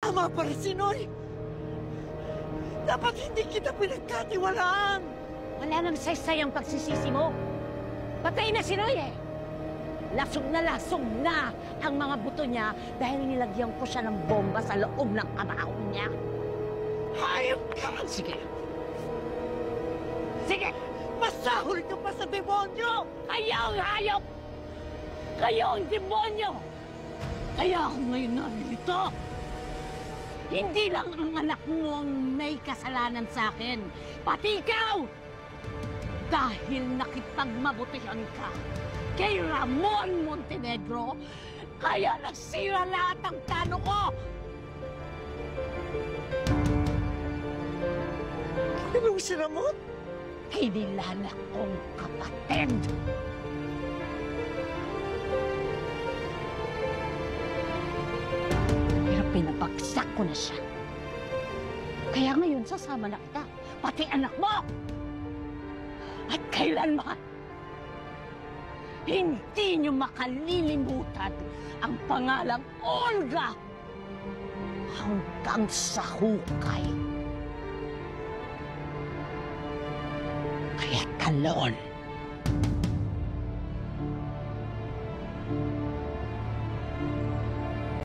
Tama pa rin si Noy. Dapat hindi kita pinagkatiwalaan. Wala nang saysay ang pagsisisi mo. Patay na si Noy eh. Lasog na ang mga buto niya dahil nilagyan ko siya ng bomba sa loob ng kabaong niya. Hayop ka! Sige. Sige! Masahol ka pa sa demonyo! Kayo ang hayop! Kayo ang demonyo! Kaya ako ngayon narito. Hindi lang ang anak mo ang may kasalanan sa akin, pati ikaw! Dahil nakipagmabutihan ka kay Ramon Montenegro, kaya nasira lahat ang plano ko! Anong si Ramon? Kinilanak kong kapatid! Pero pinabagsak ko na siya. Kaya ngayon sasama na kita, pati anak mo! At kailanman, hindi niyo makalilimutan ang pangalang Olga hanggang sa hukay. Kaya talon!